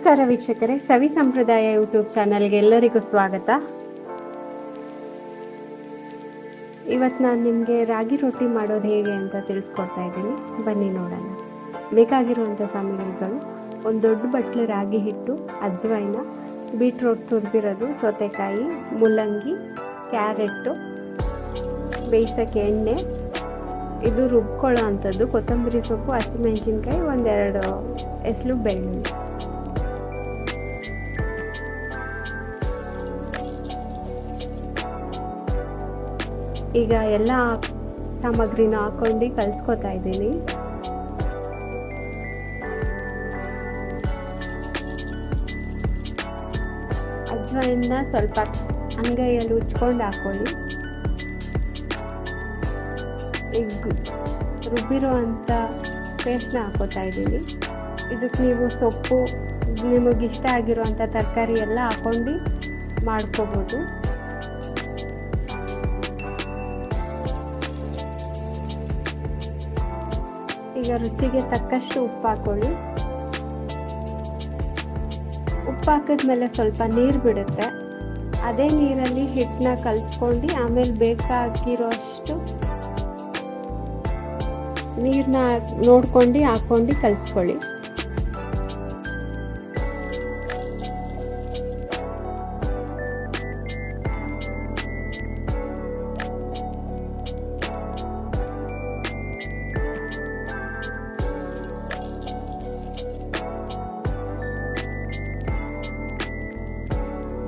ನಮಸ್ಕಾರ ವೀಕ್ಷಕರೇ, ಸವಿ ಸಂಪ್ರದಾಯ ಯೂಟ್ಯೂಬ್ ಚಾನಲ್ಗೆ ಎಲ್ಲರಿಗೂ ಸ್ವಾಗತ. ಇವತ್ತು ನಾನು ನಿಮಗೆ ರಾಗಿ ರೊಟ್ಟಿ ಮಾಡೋದು ಹೇಗೆ ಅಂತ ತಿಳಿಸ್ಕೊಡ್ತಾ ಇದ್ದೀನಿ. ಬನ್ನಿ ನೋಡೋಣ. ಬೇಕಾಗಿರುವಂಥ ಸಾಮಗ್ರಿಗಳು: ಒಂದು ದೊಡ್ಡ ಬಟ್ಲು ರಾಗಿ ಹಿಟ್ಟು, ಅಜ್ವಾಯಿನ, ಬೀಟ್ರೋಟ್ ತುರಿದಿರೋದು, ಸೌತೆಕಾಯಿ, ಮುಲ್ಲಂಗಿ, ಕ್ಯಾರೆಟ್ಟು, ಬೇಯಿಸೋಕ್ಕೆ ಎಣ್ಣೆ, ಇದು ರುಬ್ಕೊಳ್ಳೋ ಅಂಥದ್ದು, ಕೊತ್ತಂಬರಿ ಸೊಪ್ಪು, ಹಸಿಮೆಣಸಿನ್ಕಾಯಿ, ಒಂದೆರಡು ಎಸಳು ಬೆಳ್ಳುಳ್ಳಿ. ಈಗ ಎಲ್ಲ ಸಾಮಗ್ರಿನ ಹಾಕೊಂಡು ಕಲಿಸ್ಕೊತಾ ಇದ್ದೀನಿ. ಅಜ್ವಾಯಿನ ಸ್ವಲ್ಪ ಅಂಗೈಯಲ್ಲಿ ಉಚ್ಕೊಂಡು ಹಾಕೊಳ್ಳಿ. ಈಗ ರುಬ್ಬಿರೋ ಅಂಥ ಪೇಸ್ಟ್ನ ಹಾಕೋತಾ ಇದ್ದೀನಿ. ಇದಕ್ಕೆ ನೀವು ಸೊಪ್ಪು, ನಿಮಗಿಷ್ಟ ಆಗಿರುವಂಥ ತರಕಾರಿ ಎಲ್ಲ ಹಾಕೊಂಡು ಮಾಡ್ಕೋಬೋದು. ಈಗ ರುಚಿಗೆ ತಕ್ಕಷ್ಟು ಉಪ್ಪು ಹಾಕೊಳ್ಳಿ. ಉಪ್ಪು ಹಾಕಿದ್ಮೇಲೆ ಸ್ವಲ್ಪ ನೀರು ಬಿಡುತ್ತೆ. ಅದೇ ನೀರಲ್ಲಿ ಹಿಟ್ಟನ್ನ ಕಲಿಸ್ಕೊಂಡು ಆಮೇಲೆ ಬೇಕಾಗಿರೋಷ್ಟು ನೀರನ್ನ ನೋಡ್ಕೊಂಡು ಹಾಕೊಂಡು ಕಲಿಸ್ಕೊಳ್ಳಿ.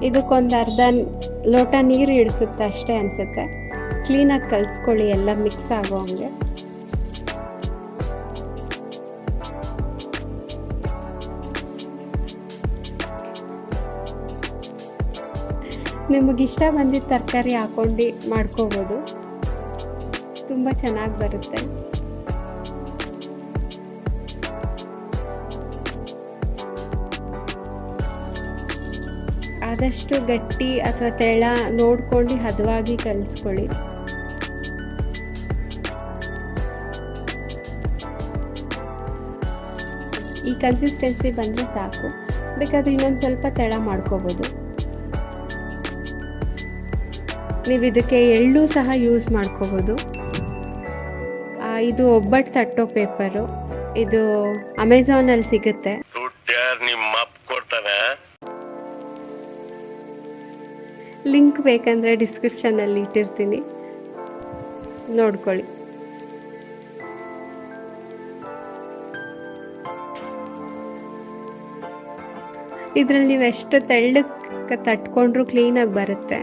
ಇದಕ್ಕೊಂದು ಅರ್ಧ ಲೋಟ ನೀರು ಇಡಿಸುತ್ತೆ ಅಷ್ಟೇ ಅನಿಸುತ್ತೆ. ಕ್ಲೀನಾಗಿ ಕಲಿಸ್ಕೊಳ್ಳಿ, ಎಲ್ಲ ಮಿಕ್ಸ್ ಆಗೋ ಹಂಗೆ. ನಿಮಗಿಷ್ಟ ಬಂದಿದ್ದ ತರಕಾರಿ ಹಾಕೊಂಡು ಮಾಡ್ಕೋಬೋದು, ತುಂಬ ಚೆನ್ನಾಗಿ ಬರುತ್ತೆ. ಆದಷ್ಟು ಗಟ್ಟಿ ಅಥವಾ ತೆಳ ನೋಡ್ಕೊಂಡು ಹದವಾಗಿ ಕಲಿಸ್ಕೊಳ್ಳಿ. ಈ ಕನ್ಸಿಸ್ಟೆನ್ಸಿ ಬಂದರೆ ಸಾಕು. ಬೇಕಾದ್ರೆ ಇನ್ನೊಂದು ಸ್ವಲ್ಪ ತೆಳ ಮಾಡ್ಕೋಬೋದು. ನೀವು ಇದಕ್ಕೆ ಎಳ್ಳು ಸಹ ಯೂಸ್ ಮಾಡ್ಕೋಬೋದು. ಇದು ಒಬ್ಬಟ್ಟು ತಟ್ಟೋ ಪೇಪರು. ಇದು ಅಮೆಝಾನಲ್ಲಿ ಸಿಗುತ್ತೆ. ಲಿಂಕ್ ಬೇಕಂದರೆ ಡಿಸ್ಕ್ರಿಪ್ಷನಲ್ಲಿ ಇಟ್ಟಿರ್ತೀನಿ, ನೋಡ್ಕೊಳ್ಳಿ. ಇದರಲ್ಲಿ ನೀವು ಎಷ್ಟು ತೆಳ್ಳಕ್ಕೆ ತಟ್ಕೊಂಡ್ರೂ ಕ್ಲೀನಾಗಿ ಬರುತ್ತೆ.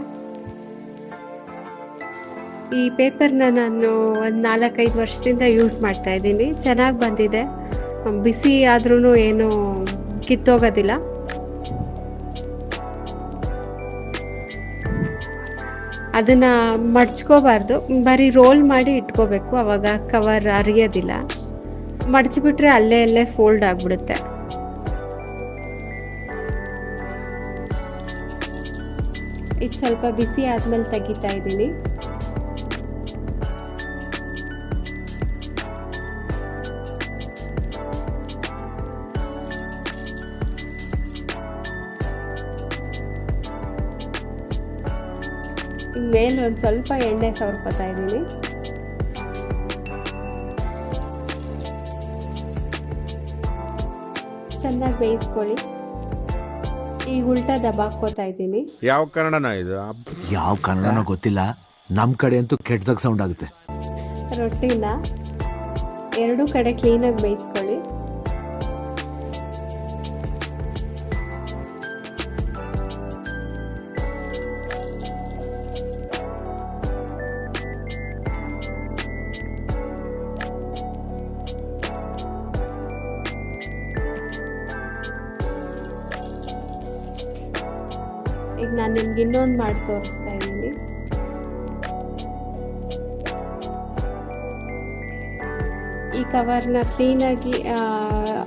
ಈ ಪೇಪರ್ನ ನಾನು ಒಂದು 4-5 ವರ್ಷದಿಂದ ಯೂಸ್ ಮಾಡ್ತಾ ಇದ್ದೀನಿ. ಚೆನ್ನಾಗಿ ಬಂದಿದೆ. ಬಿಸಿ ಆದ್ರೂ ಏನೂ ಕಿತ್ತೋಗೋದಿಲ್ಲ. ಅದನ್ನು ಮಡ್ಚ್ಕೋಬಾರ್ದು, ಬರೀ ರೋಲ್ ಮಾಡಿ ಇಟ್ಕೋಬೇಕು. ಆವಾಗ ಕವರ್ ಅರಿಯೋದಿಲ್ಲ. ಮಡಚಿಬಿಟ್ರೆ ಅಲ್ಲೇ ಫೋಲ್ಡ್ ಆಗಿಬಿಡುತ್ತೆ. ಇದು ಸ್ವಲ್ಪ ಬಿಸಿ ಆದಮೇಲೆ ತೆಗಿತಾ ಇದ್ದೀನಿ. ಮೇಲೆ ಒಂದು ಸ್ವಲ್ಪ ಎಣ್ಣೆ ಸವರ್ಕೋತಾ ಇದ್ದೀನಿ. ಚೆನ್ನಾಗಿ ಬೇಯಿಸ್ಕೊಳ್ಳಿ. ಈಗ ಉಲ್ಟಾ ದಬಾಕೋತಾ ಇದ್ದೀನಿ. ಯಾವ ಕನ್ನಡನ ಇದು? ಯಾವ ಕನ್ನಡನೋ ಗೊತ್ತಿಲ್ಲ, ನಮ್ಮ ಕಡೆ ಅಂತೂ ಕೆಟ್ಟದಾಗ ಸೌಂಡ್ ಆಗುತ್ತೆ. ರೊಟ್ಟಿನ ಎರಡೂ ಕಡೆ ಕ್ಲೀನಾಗಿ ಬೇಯಿಸ್ಕೊಳ್ಳಿ. ಈಗ ನಾನು ನಿಮ್ಗೆ ಇನ್ನೊಂದು ಮಾಡಿ ತೋರಿಸ್ತಾ ಇದ್ದೀನಿ. ಈ ಕವರ್ನ ಕ್ಲೀನಾಗಿ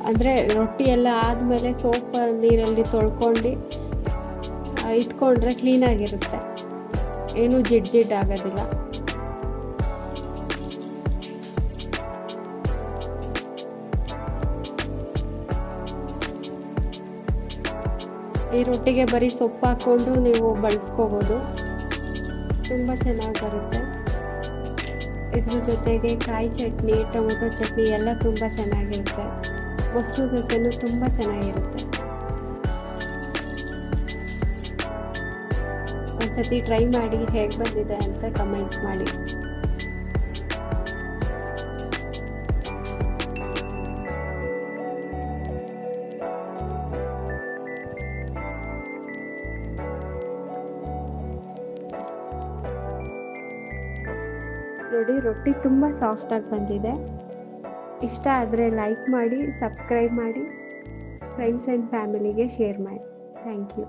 ಅಂದರೆ ರೊಟ್ಟಿ ಎಲ್ಲ ಆದಮೇಲೆ ಸೋಪ್ ನೀರಲ್ಲಿ ತೊಳ್ಕೊಂಡು ಇಟ್ಕೊಂಡ್ರೆ ಕ್ಲೀನಾಗಿರುತ್ತೆ, ಏನೂ ಜಿಡ್ ಆಗೋದಿಲ್ಲ. ಈ ರೊಟ್ಟಿಗೆ ಬರೀ ಸೊಪ್ಪು ಹಾಕ್ಕೊಂಡು ನೀವು ಬಳಸ್ಕೋಬೋದು, ತುಂಬ ಚೆನ್ನಾಗಿ ಬರುತ್ತೆ. ಇದ್ರ ಜೊತೆಗೆ ಕಾಯಿ ಚಟ್ನಿ, ಟೊಮೊಟೊ ಚಟ್ನಿ ಎಲ್ಲ ತುಂಬ ಚೆನ್ನಾಗಿರುತ್ತೆ. ಮೊಸರು ಜೊತೆನೂ ತುಂಬ ಚೆನ್ನಾಗಿರುತ್ತೆ. ಒಂದ್ಸತಿ ಟ್ರೈ ಮಾಡಿ, ಹೇಗೆ ಬಂದಿದೆ ಅಂತ ಕಮೆಂಟ್ ಮಾಡಿ. ನೋಡಿ, ರೊಟ್ಟಿ ತುಂಬ ಸಾಫ್ಟಾಗಿ ಬಂದಿದೆ. ಇಷ್ಟ ಆದರೆ ಲೈಕ್ ಮಾಡಿ, ಸಬ್ಸ್ಕ್ರೈಬ್ ಮಾಡಿ, ಫ್ರೆಂಡ್ಸ್ ಆ್ಯಂಡ್ ಫ್ಯಾಮಿಲಿಗೆ ಶೇರ್ ಮಾಡಿ. Thank you.